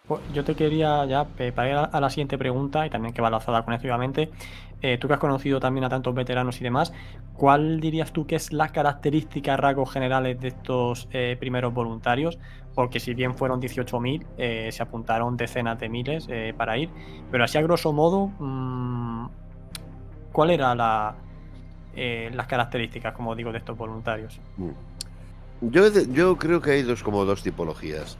Pues yo te quería ya, para ir a la siguiente pregunta, y también que va enlazada con esto, obviamente, tú que has conocido también a tantos veteranos y demás, ¿cuál dirías tú que es las características, rasgos generales de estos primeros voluntarios? Porque si bien fueron 18.000, se apuntaron decenas de miles para ir, pero así a grosso modo, ¿cuál era las características, como digo, de estos voluntarios? Mm. Yo creo que hay como dos tipologías.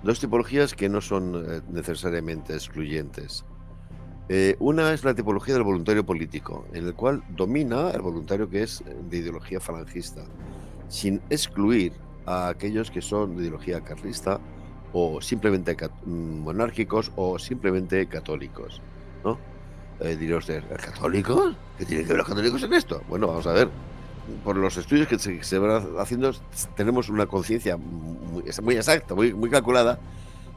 Dos tipologías que no son necesariamente excluyentes. Una es la tipología del voluntario político, en el cual domina el voluntario que es de ideología falangista, sin excluir a aquellos que son de ideología carlista o simplemente monárquicos o simplemente católicos, ¿no? Diría usted, ¿católicos? ¿Qué tienen que ver los católicos en esto? Bueno, vamos a ver. Por los estudios que se van haciendo, tenemos una conciencia muy exacta, muy calculada,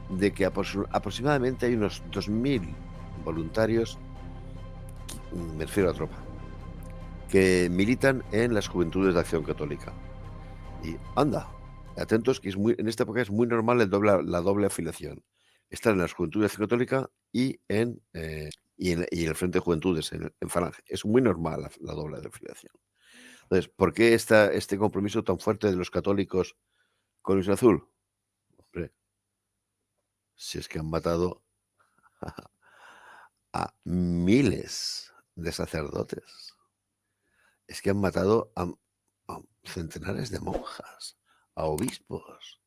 de que aproximadamente hay unos 2.000 voluntarios, me refiero a tropa, que militan en las Juventudes de Acción Católica. Y anda, atentos que en esta época es muy normal la doble afiliación. Estar en las Juventudes de Acción Católica y en el Frente de Juventudes, en Falange. Es muy normal la doble afiliación. Entonces, ¿por qué este compromiso tan fuerte de los católicos con Luis Azul? Hombre, si es que han matado a miles de sacerdotes. Es que han matado a centenares de monjas, a obispos.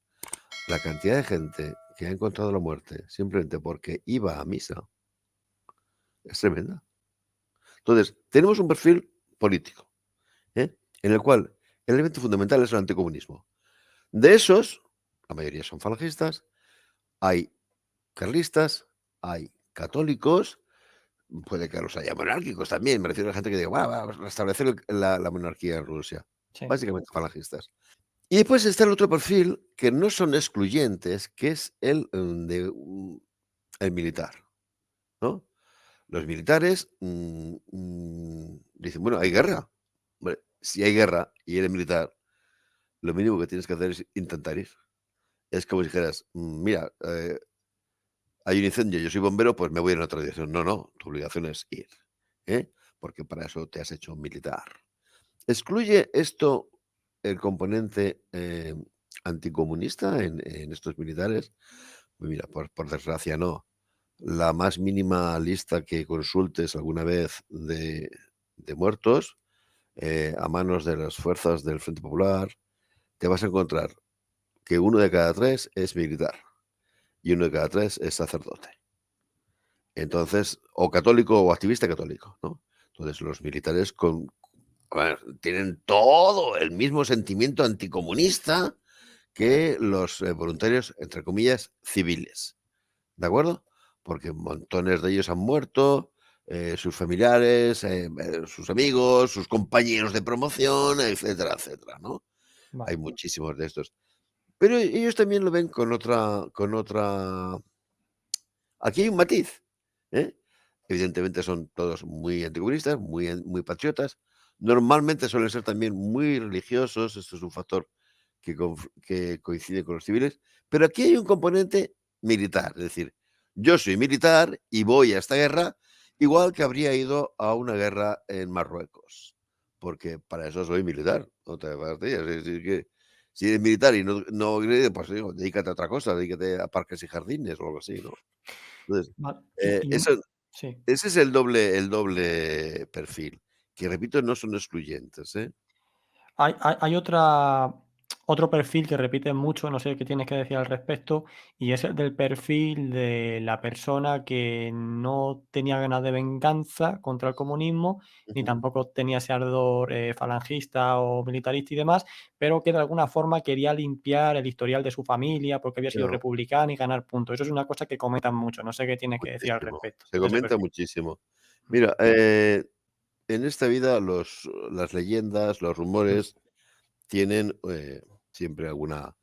La cantidad de gente que ha encontrado la muerte simplemente porque iba a misa es tremenda. Entonces, tenemos un perfil político, en el cual el elemento fundamental es el anticomunismo. De esos, la mayoría son falangistas, hay carlistas, hay católicos, puede que los haya monárquicos también, me refiero a la gente que diga, vamos a restablecer la monarquía en Rusia. Sí. Básicamente falangistas. Y después está el otro perfil que no son excluyentes, que es el militar, ¿no? Los militares dicen, bueno, hay guerra. Hombre, si hay guerra y eres militar, lo mínimo que tienes que hacer es intentar ir. Es como si dijeras, mira, hay un incendio, yo soy bombero, pues me voy en otra dirección. No, no, tu obligación es ir, ¿eh? Porque para eso te has hecho militar. ¿Excluye esto el componente anticomunista en estos militares? Pues mira, por desgracia no. La más mínima lista que consultes alguna vez de muertos a manos de las fuerzas del Frente Popular, te vas a encontrar que uno de cada tres es militar y uno de cada tres es sacerdote. Entonces, o católico o activista católico, ¿no? Entonces, los militares tienen todo el mismo sentimiento anticomunista que los voluntarios, entre comillas, civiles. ¿De acuerdo? Porque montones de ellos han muerto, sus familiares, sus amigos, sus compañeros de promoción, etcétera, etcétera, ¿no? Hay Vale. muchísimos de estos. Pero ellos también lo ven con otra. Aquí hay un matiz, ¿eh? Evidentemente son todos muy anticomunistas, muy patriotas. Normalmente suelen ser también muy religiosos, esto es un factor que coincide con los civiles, pero aquí hay un componente militar, es decir, yo soy militar y voy a esta guerra, igual que habría ido a una guerra en Marruecos, porque para eso soy militar, no te fastidies, es decir, que si eres militar y no, pues digo, dedícate a otra cosa, dedícate a parques y jardines o algo así, ¿no? Entonces, Vale. eh, Y eso sí. ese es el doble perfil, que repito, no son excluyentes, ¿eh? Hay otro perfil que repite mucho, no sé qué tienes que decir al respecto, y es el del perfil de la persona que no tenía ganas de venganza contra el comunismo, ni Ujú. tampoco tenía ese ardor falangista o militarista y demás, pero que de alguna forma quería limpiar el historial de su familia porque había sido No, republicano y ganar puntos. Eso es una cosa que comentan mucho, no sé qué tienes que decir al muchísimo, respecto se de ese comenta perfil. muchísimo. Mm, Mira, en esta vida las leyendas, los mm, rumores tienen, siempre alguna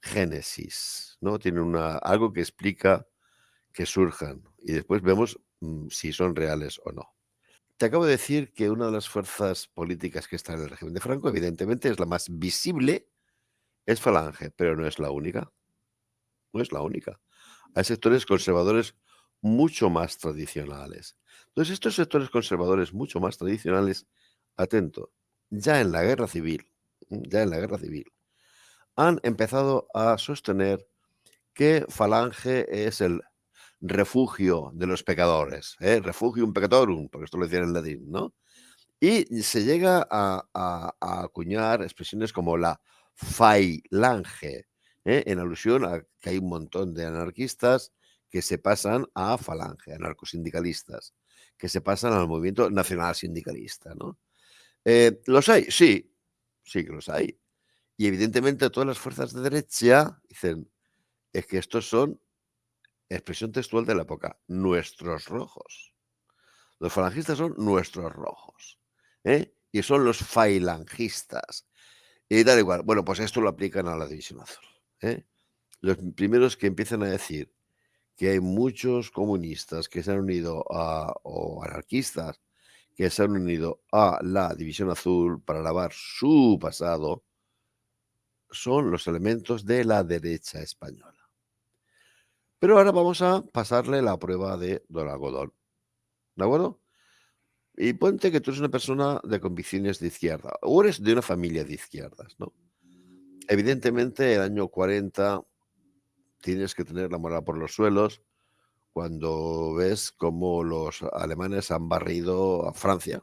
génesis, ¿no? Tienen algo que explica que surjan y después vemos, si son reales o no. Te acabo de decir que una de las fuerzas políticas que está en el régimen de Franco, evidentemente, es la más visible, es Falange, pero no es la única, no es la única. hay sectores conservadores mucho más tradicionales. Entonces, estos sectores conservadores mucho más tradicionales, atento, ya en la guerra civil, ya en la guerra civil, han empezado a sostener que Falange es el refugio de los pecadores, refugium peccatorum, porque esto lo decían en latín, ¿no? Y se llega a acuñar expresiones como la failange, en alusión a que hay un montón de anarquistas que se pasan a falange, anarcosindicalistas, que se pasan al movimiento nacional sindicalista, ¿no? ¿Los hay? Sí, sí que los hay. Y evidentemente todas las fuerzas de derecha dicen, es que estos son, expresión textual de la época, nuestros rojos. Los falangistas son nuestros rojos, y son los failangistas. Y tal igual. Bueno, pues esto lo aplican a la División Azul. Los primeros que empiezan a decir que hay muchos comunistas que se han unido o anarquistas que se han unido a la División Azul para lavar su pasado, son los elementos de la derecha española. Pero ahora vamos a pasarle la prueba de Don Algodón. ¿De acuerdo? Y ponte que tú eres una persona de convicciones de izquierda, o eres de una familia de izquierdas, ¿no? Evidentemente, el año 40 tienes que tener la moral por los suelos cuando ves cómo los alemanes han barrido a Francia,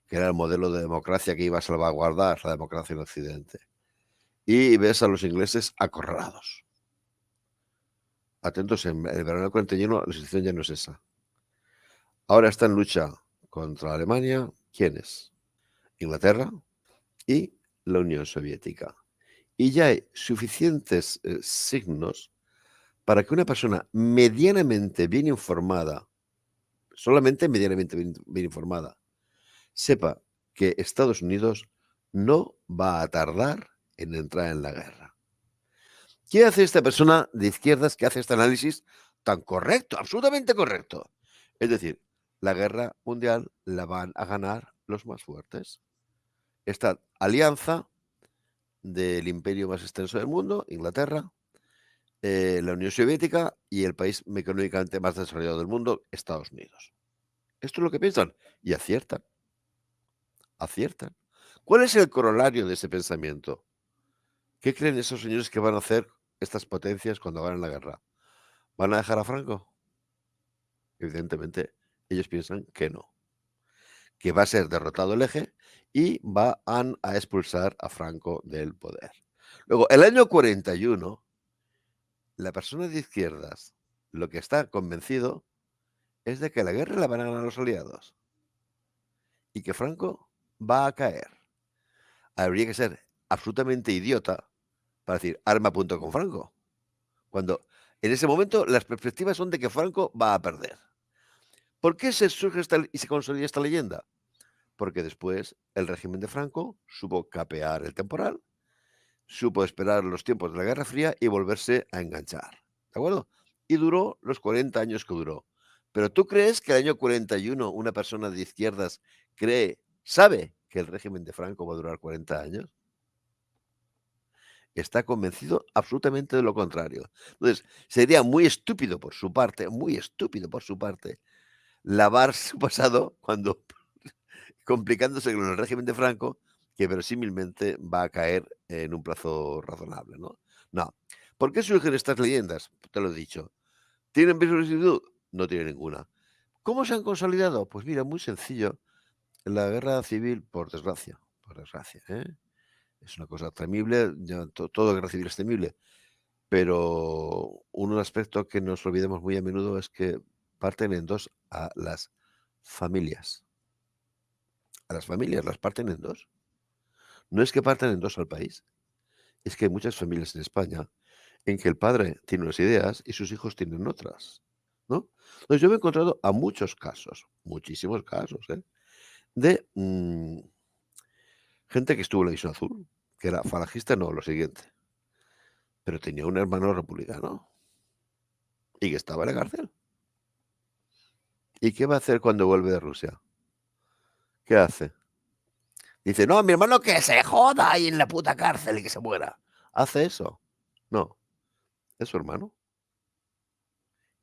que era el modelo de democracia que iba a salvaguardar la democracia en Occidente. Y ves a los ingleses acorralados. Atentos, en el verano del 41 la situación ya no es esa. Ahora está en lucha contra Alemania, ¿quiénes? Inglaterra y la Unión Soviética. Y ya hay suficientes signos para que una persona medianamente bien informada, solamente medianamente bien informada, sepa que Estados Unidos no va a tardar en entrar en la guerra. ¿Qué hace esta persona de izquierdas que hace este análisis tan correcto, absolutamente correcto? Es decir, la guerra mundial la van a ganar los más fuertes. Esta alianza del imperio más extenso del mundo, Inglaterra, la Unión Soviética y el país económicamente más desarrollado del mundo, Estados Unidos. Esto es lo que piensan y aciertan. Aciertan. ¿Cuál es el corolario de ese pensamiento? ¿Qué creen esos señores que van a hacer estas potencias cuando ganen la guerra? ¿Van a dejar a Franco? Evidentemente, ellos piensan que no. Que va a ser derrotado el eje y van a expulsar a Franco del poder. Luego, el año 41, la persona de izquierdas lo que está convencido es de que la guerra la van a ganar los aliados y que Franco va a caer. Habría que ser absolutamente idiota para decir arma a punto con Franco, cuando en ese momento las perspectivas son de que Franco va a perder. ¿Por qué se surge y se consolida esta leyenda? Porque después el régimen de Franco supo capear el temporal, supo esperar los tiempos de la Guerra Fría y volverse a enganchar. ¿De acuerdo? Y duró los 40 años que duró. Pero ¿tú crees que el año 41 una persona de izquierdas sabe que el régimen de Franco va a durar 40 años? Está convencido absolutamente de lo contrario. Entonces, sería muy estúpido por su parte, lavar su pasado cuando, complicándose con el régimen de Franco, que verosímilmente va a caer en un plazo razonable, ¿no? No. ¿Por qué surgen estas leyendas? Te lo he dicho. ¿Tienen verosimilitud? No tiene ninguna. ¿Cómo se han consolidado? Pues mira, muy sencillo. La guerra civil, por desgracia, es una cosa temible, ya todo guerra civil es temible, pero un aspecto que nos olvidemos muy a menudo es que parten en dos a las familias. A las familias las parten en dos. No es que partan en dos al país, es que hay muchas familias en España en que el padre tiene unas ideas y sus hijos tienen otras, ¿no? Entonces yo me he encontrado a muchos casos, muchísimos casos, de gente que estuvo en la División Azul, que era falangista, no, lo siguiente, pero tenía un hermano republicano y que estaba en la cárcel. ¿Y qué va a hacer cuando vuelve de Rusia? ¿Qué hace? Dice, no, mi hermano que se joda ahí en la puta cárcel y que se muera. ¿Hace eso? No, es su hermano.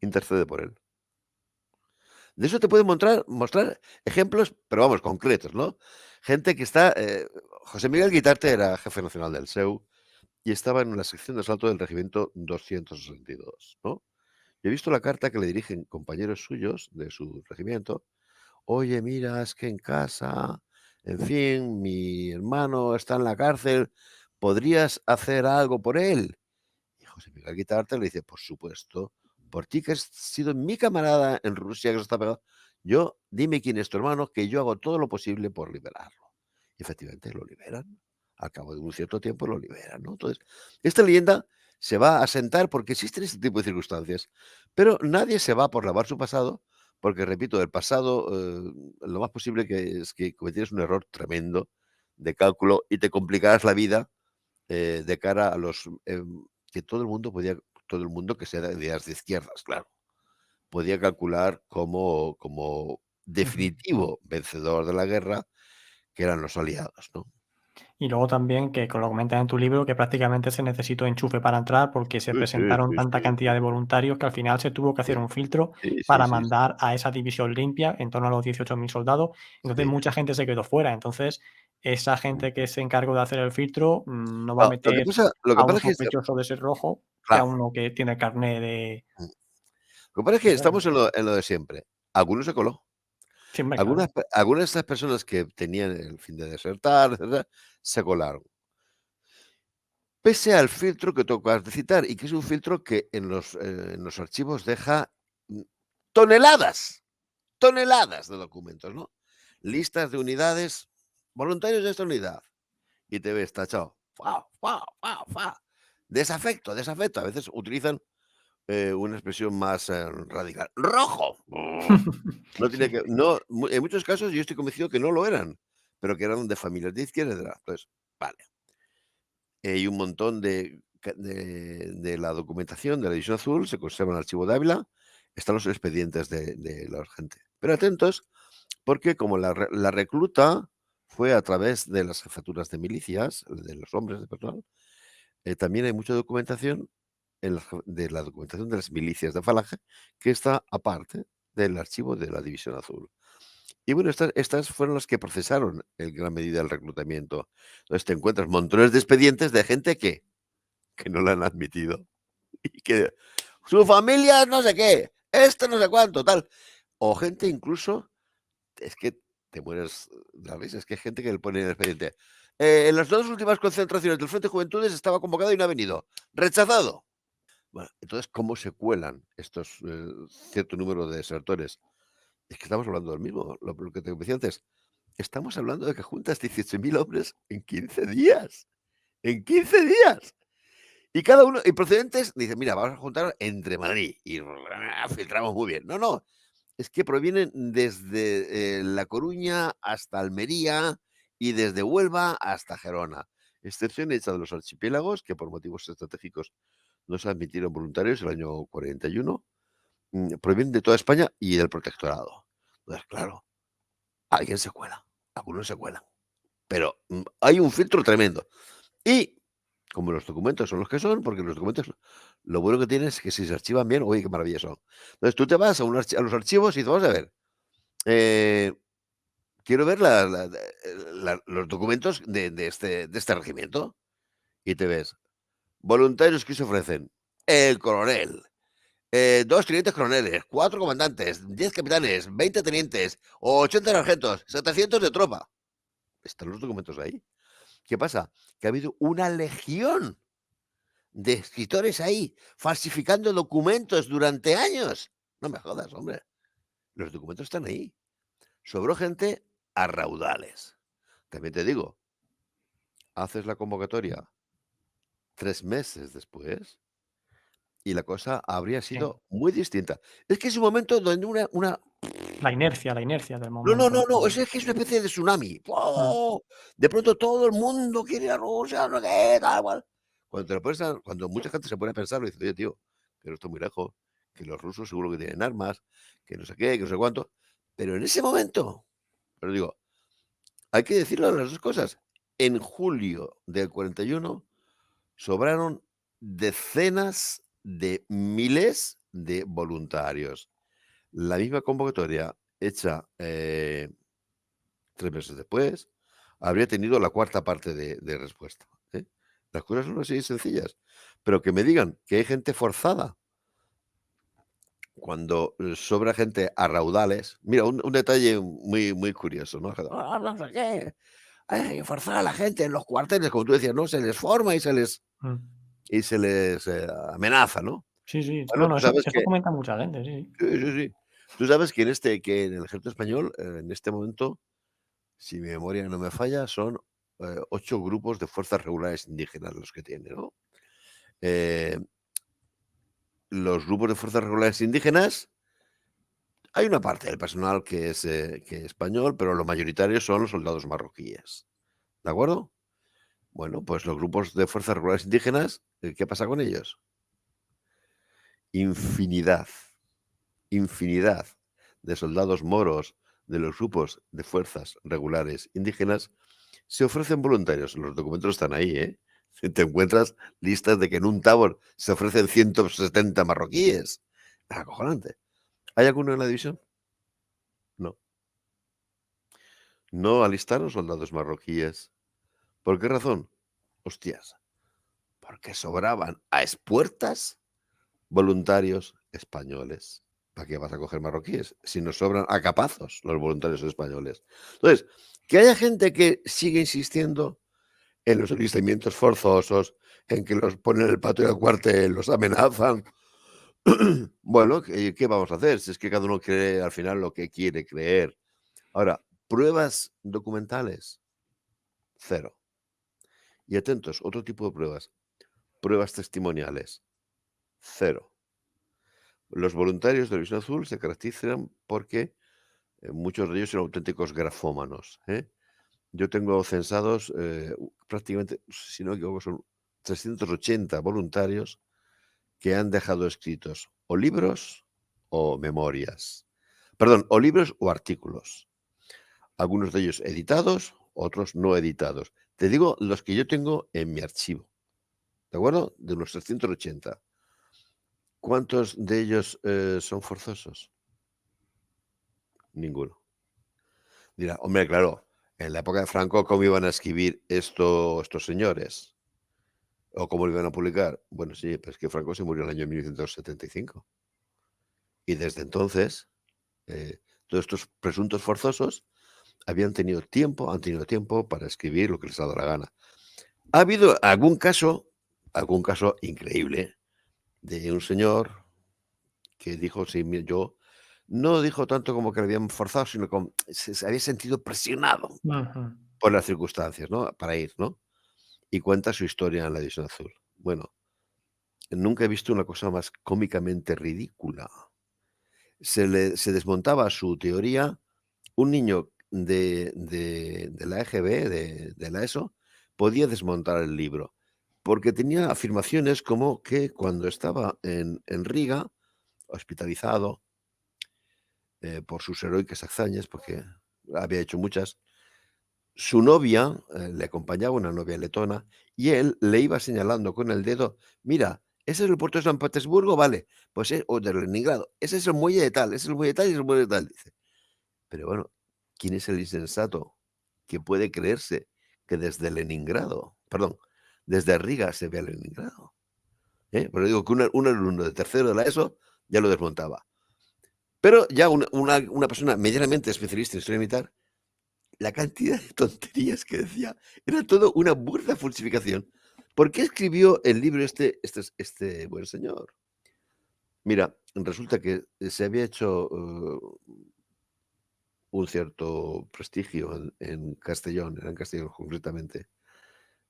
intercede por él. De eso te pueden mostrar ejemplos, pero vamos, concretos, ¿no? Gente que está, José Miguel Guitarte era jefe nacional del SEU y estaba en la sección de asalto del regimiento 262, ¿no? Yo he visto la carta que le dirigen compañeros suyos de su regimiento. Oye, mira, es que en casa, en fin, mi hermano está en la cárcel, ¿podrías hacer algo por él? Y José Miguel Guitarte le dice, por supuesto, por ti que has sido mi camarada en Rusia, que se está pegado, yo, dime quién es tu hermano, que yo hago todo lo posible por liberarlo. Y efectivamente lo liberan. Al cabo de un cierto tiempo lo liberan, ¿no? Entonces, esta leyenda se va a sentar porque existen este tipo de circunstancias, pero nadie se va por lavar su pasado, porque, repito, el pasado, lo más posible que es que cometieras un error tremendo de cálculo y te complicarás la vida de cara a los que todo el mundo que sea de ideas de izquierdas, claro, podía calcular como Ujú. definitivo vencedor de la guerra, que eran los aliados, ¿no? Y luego también, que lo comentas en tu libro, que prácticamente se necesitó enchufe para entrar, porque se Sí, sí, presentaron sí, tanta sí, cantidad de voluntarios que al final se tuvo que sí, hacer un filtro sí, sí, para sí, mandar a esa división limpia, en torno a los 18.000 soldados. Entonces, sí. mucha gente se quedó fuera. Entonces, esa gente que se encargó de hacer el filtro, no va a No, meter lo que a un pasa es que sospechoso de ser rojo que a claro, uno que tiene carné de lo que pasa es que ¿sabes? estamos en lo de siempre. Alguno se coló. Sí, hombre, claro. Algunas de estas personas que tenían el fin de desertar, etcétera, se colaron. Pese al filtro que tú acabas de citar, y que es un filtro que en los archivos deja, mm, toneladas, toneladas de documentos, ¿no? Listas de unidades, voluntarios de esta unidad, y te ves tachado, fua, fua, fua, fua. Desafecto, desafecto. A veces utilizan, una expresión más, radical. ¡Rojo! No tiene Sí. que no, en muchos casos yo estoy convencido que no lo eran, pero que eran de familias de izquierda, etcétera. Entonces, vale. Hay un montón de la documentación de la División Azul, se conserva en el archivo de Ávila, están los expedientes de la gente. Pero atentos, porque como la recluta fue a través de las jefaturas de milicias, de los hombres de personal, también hay mucha documentación de la documentación de las milicias de Falange, que está aparte del archivo de la División Azul. Y bueno, estas fueron las que procesaron en gran medida el reclutamiento. Entonces te encuentras montones de expedientes de gente que no la han admitido y que su familia no sé qué, esto no sé cuánto, tal. O gente incluso, es que te mueres de la risa, es que hay gente que le pone en el expediente. En las dos últimas concentraciones del Frente de Juventudes estaba convocado y no ha venido. Rechazado. Bueno, entonces, ¿cómo se cuelan estos cierto número de desertores? Es que estamos hablando del mismo, lo que te decía antes. Estamos hablando de que juntas 18.000 hombres en 15 días. ¡En 15 días! Y cada uno, y procedentes, dice, mira, vamos a juntar entre Madrid y filtramos muy bien. No, no, es que provienen desde La Coruña hasta Almería y desde Huelva hasta Gerona. Excepción hecha de los archipiélagos, que por motivos estratégicos no se admitieron voluntarios el año 41, provienen de toda España y del protectorado. Entonces, claro, alguien se cuela, algunos se cuelan. Pero hay un filtro tremendo. Y como los documentos son los que son, porque los documentos lo bueno que tienen es que si se archivan bien, oye, qué maravilloso. Entonces tú te vas a los archivos y dices, vamos a ver, eh, quiero ver los documentos de este regimiento. Y te ves, voluntarios que se ofrecen, el coronel, dos tenientes coroneles, cuatro comandantes, 10 capitanes, 20 tenientes, 80 sargentos, 700 de tropa. Están los documentos ahí. ¿Qué pasa? Que ha habido una legión de escritores ahí, falsificando documentos durante años. No me jodas, hombre. Los documentos están ahí. Sobró gente a raudales. También te digo, haces la convocatoria 3 meses después y la cosa habría Sí. sido muy distinta. Es que es un momento donde una La inercia del no, no, momento. no, no, es que es una especie de tsunami. Mm. ¡Wow! De pronto todo el mundo quiere ir a Rusia, no sé qué, tal cual. Cuando mucha gente se pone a pensarlo y dice: "Oye, tío, que no está muy lejos, que los rusos seguro que tienen armas, que no sé qué, que no sé cuánto". Pero en ese momento, pero digo, hay que decirlo las 2 cosas. En julio del 41 sobraron decenas de miles de voluntarios. La misma convocatoria hecha 3 meses después, habría tenido la cuarta parte de respuesta, ¿eh? Las cosas son así de sencillas. Pero que me digan que hay gente forzada cuando sobra gente a raudales. Mira, un detalle muy curioso, ¿no? No sé qué, hay que forzar a la gente en los cuarteles, como tú decías, ¿no? Se les forma y Mm. se les amenaza, ¿no? Sí, sí. No, Bueno, no, tú eso sabes eso que comenta mucha gente, sí, sí. sí, sí, sí. Tú sabes que en el ejército español, en este momento, si mi memoria no me falla, son 8 grupos de fuerzas regulares indígenas los que tiene, ¿no? Eh, los grupos de fuerzas regulares indígenas, hay una parte del personal que es español, pero lo mayoritario son los soldados marroquíes, ¿de acuerdo? Bueno, pues los grupos de fuerzas regulares indígenas, ¿qué pasa con ellos? Infinidad, infinidad de soldados moros de los grupos de fuerzas regulares indígenas se ofrecen voluntarios. Los documentos están ahí, ¿eh? Te encuentras listas de que en un tabor se ofrecen 170 marroquíes. Es acojonante. ¿Hay alguno en la división? No. No alistaron soldados marroquíes. ¿Por qué razón? Hostias, porque sobraban a expuertas voluntarios españoles. ¿Para qué vas a coger marroquíes? Si nos sobran a capazos los voluntarios españoles. Entonces, que haya gente que sigue insistiendo en los alistamientos forzosos, en que los ponen el patio del cuartel, los amenazan. Bueno, ¿qué vamos a hacer? Si es que cada uno cree al final lo que quiere creer. Ahora, pruebas documentales, cero. Y atentos, otro tipo de pruebas. Pruebas testimoniales, cero. Los voluntarios de la División Azul se caracterizan porque muchos de ellos son auténticos grafómanos, ¿eh? Yo tengo censados prácticamente, si no me equivoco, son 380 voluntarios que han dejado escritos o libros o memorias. Perdón, o libros o artículos. Algunos de ellos editados, otros no editados. Te digo los que yo tengo en mi archivo, ¿de acuerdo? De unos 380. ¿Cuántos de ellos son forzosos? Ninguno. Dirá, hombre, claro, en la época de Franco, ¿cómo iban a escribir estos señores? ¿O cómo lo iban a publicar? Bueno, sí, pero es que Franco se murió en el año 1975. Y desde entonces, todos estos presuntos forzosos han tenido tiempo para escribir lo que les ha dado la gana. Ha habido algún caso increíble de un señor que dijo, sí, yo no dijo tanto como que le habían forzado, sino como se había sentido presionado Ujú. por las circunstancias, ¿no? Para ir, ¿no? Y cuenta su historia en la División Azul. Bueno, nunca he visto una cosa más cómicamente ridícula. Se desmontaba su teoría. Un niño de la EGB, de la ESO, podía desmontar el libro, porque tenía afirmaciones como que cuando estaba en Riga, hospitalizado por sus heroicas hazañas, porque había hecho muchas, su novia le acompañaba, una novia letona, y él le iba señalando con el dedo, mira, ese es el puerto de San Petersburgo, vale, pues o de Leningrado, ese es el muelle de tal, ese es el muelle de tal y el muelle de tal, dice. Pero bueno, ¿quién es el insensato que puede creerse que desde Leningrado, perdón, desde Riga se ve a Leningrado? Pero digo que un alumno de tercero de la ESO ya lo desmontaba. Pero ya una persona medianamente especialista en historia militar, la cantidad de tonterías que decía era todo una burda falsificación. ¿Por qué escribió el libro este buen señor? Mira, resulta que se había hecho un cierto prestigio en Castellón, era en Castellón concretamente,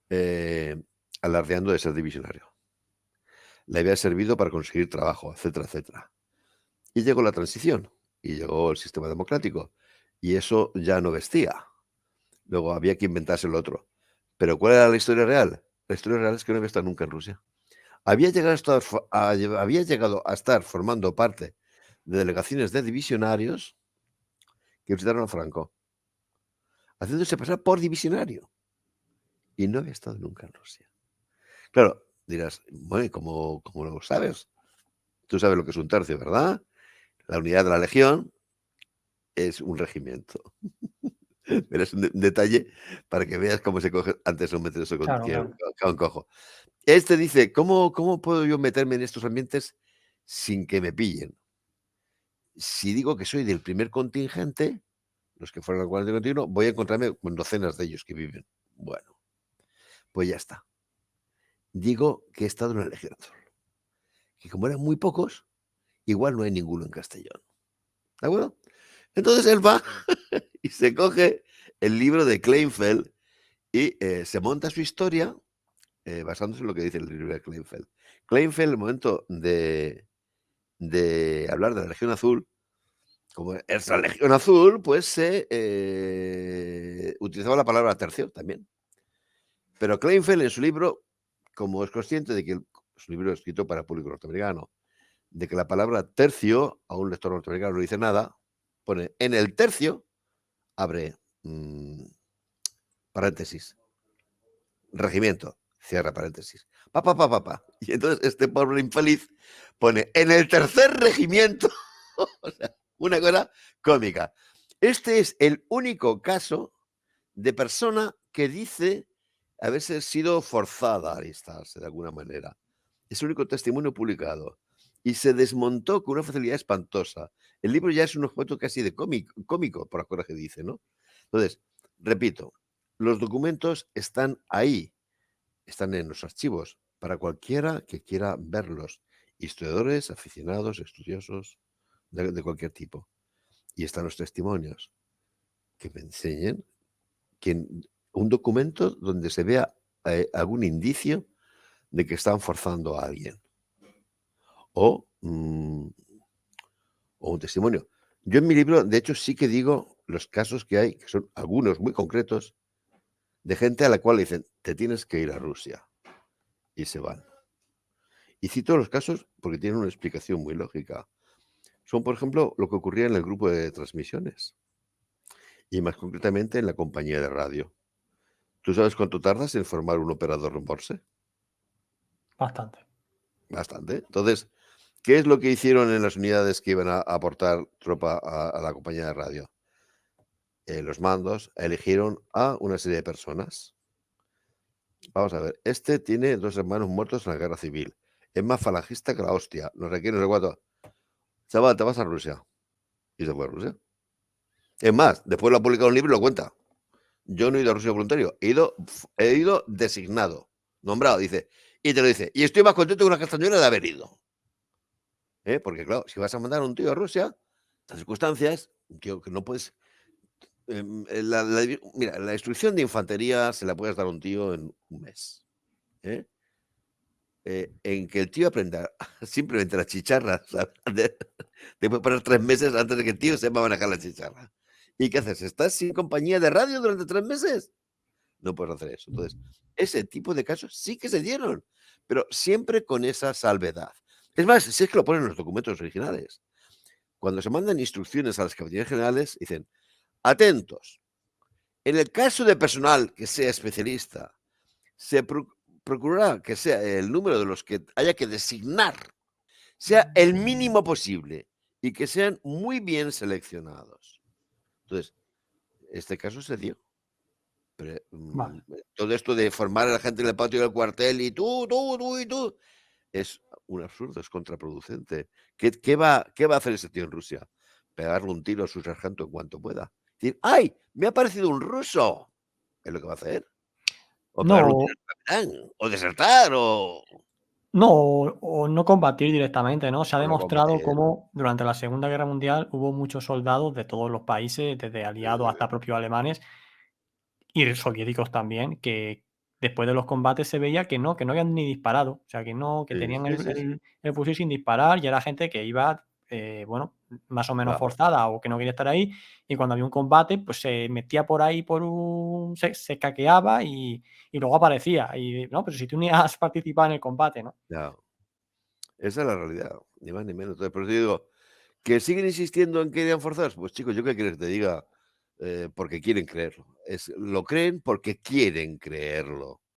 eh, alardeando de ser divisionario. Le había servido para conseguir trabajo, etcétera, etcétera. Y llegó la transición, y llegó el sistema democrático, y eso ya no vestía. Luego había que inventarse lo otro. Pero ¿cuál era la historia real? La historia real es que no había estado nunca en Rusia. Había llegado a estar formando parte de delegaciones de divisionarios que visitaron a Franco, haciéndose pasar por divisionario. Y no había estado nunca en Rusia. Claro, dirás, bueno, ¿y cómo lo sabes? Tú sabes lo que es un tercio, ¿verdad? La unidad de la legión es un regimiento. Pero es un detalle para que veas cómo se coge antes un meter eso Claro, que claro. un cojo. Este dice: "¿Cómo puedo yo meterme en estos ambientes sin que me pillen? Si digo que soy del primer contingente, los que fueron al cuartel continuo, voy a encontrarme con docenas de ellos que viven". Bueno, pues ya está. Digo que he estado en la Legión Azul, que como eran muy pocos, igual no hay ninguno en Castellón, ¿de acuerdo? Entonces él va y se coge el libro de Kleinfeld y, se monta su historia, basándose en lo que dice el libro de Kleinfeld. Kleinfeld, en el momento de hablar de la Legión Azul, como es la Legión Azul, pues se, utilizaba la palabra tercio también. Pero Kleinfeld en su libro, como es consciente de que su libro es escrito para público norteamericano, de que la palabra tercio a un lector norteamericano no dice nada, pone en el tercio, abre paréntesis, regimiento, cierra paréntesis. Pa, pa, pa, pa, pa. Y entonces este pobre infeliz pone en el tercer regimiento. O sea, una cosa cómica. Este es el único caso de persona que dice haberse sido forzada a alistarse de alguna manera. Es el único testimonio publicado. Y se desmontó con una facilidad espantosa. El libro ya es un objeto casi de cómico, por las cosas que dice, ¿no? Entonces, repito, los documentos están ahí, están en los archivos, para cualquiera que quiera verlos. Historiadores, aficionados, estudiosos, de cualquier tipo. Y están los testimonios que me enseñen que un documento donde se vea algún indicio de que están forzando a alguien. O, o un testimonio. Yo en mi libro, de hecho, sí que digo los casos que hay, que son algunos muy concretos, de gente a la cual le dicen, te tienes que ir a Rusia. Y se van. Y cito los casos porque tienen una explicación muy lógica. Son, por ejemplo, lo que ocurría en el grupo de transmisiones. Y más concretamente en la compañía de radio. ¿Tú sabes cuánto tardas en formar un operador Morse? Bastante. Bastante. Entonces, ¿qué es lo que hicieron en las unidades que iban a aportar tropa a la compañía de radio? Los mandos eligieron a una serie de personas. Vamos a ver, este tiene 2 hermanos muertos en la guerra civil. Es más falangista que la hostia. No sé qué, no sé cuánto. Chaval, te vas a Rusia. Y se fue a Rusia. Es más, después lo ha publicado un libro y lo cuenta. Yo no he ido a Rusia voluntario. He ido designado, nombrado, dice. Y te lo dice. Y estoy más contento que una castañuela de haber ido. Porque claro, si vas a mandar a un tío a Rusia, las circunstancias, un tío que no puedes. Mira, la instrucción de infantería se la puedes dar a un tío en un mes. ¿eh? En que el tío aprenda simplemente las chicharras. Te puede poner 3 meses antes de que el tío sepa manejar la chicharra. ¿Y qué haces? ¿Estás sin compañía de radio durante 3 meses? No puedes hacer eso. Entonces, ese tipo de casos sí que se dieron, pero siempre con esa salvedad. Es más, si es que lo ponen en los documentos originales. Cuando se mandan instrucciones a las capitalías generales, dicen, atentos, en el caso de personal que sea especialista, se procurará que sea el número de los que haya que designar sea el mínimo posible y que sean muy bien seleccionados. Entonces, este caso se dio. Pero, Vale. todo esto de formar a la gente en el patio del cuartel y tú y tú, es un absurdo, es contraproducente. ¿Qué va a hacer ese tío en Rusia? Pegarle un tiro a su sargento en cuanto pueda. Decir, ¡ay! Me ha parecido un ruso. Es lo que va a hacer. O pegarle un tiro No, al capitán, o desertar, no, o no combatir directamente, ¿no? Se ha o no demostrado combatir. cómo durante la Segunda Guerra Mundial hubo muchos soldados de todos los países, desde aliados hasta propios alemanes y soviéticos también, que después de los combates se veía que no habían ni disparado, o sea, que no, que Sí, tenían sí, sí, sí. el fusil sin disparar y era gente que iba, bueno, más o menos Claro. forzada o que no quería estar ahí, y cuando había un combate, pues se metía por ahí por un se caqueaba y luego aparecía, y no, pero si tú ni has participado en el combate, ¿no? Ya. Esa es la realidad, ni más ni menos. Entonces, por eso digo, ¿que siguen insistiendo en que irían forzados? Pues chicos, ¿yo qué quieres que te diga? Porque quieren creerlo. Lo creen porque quieren creerlo.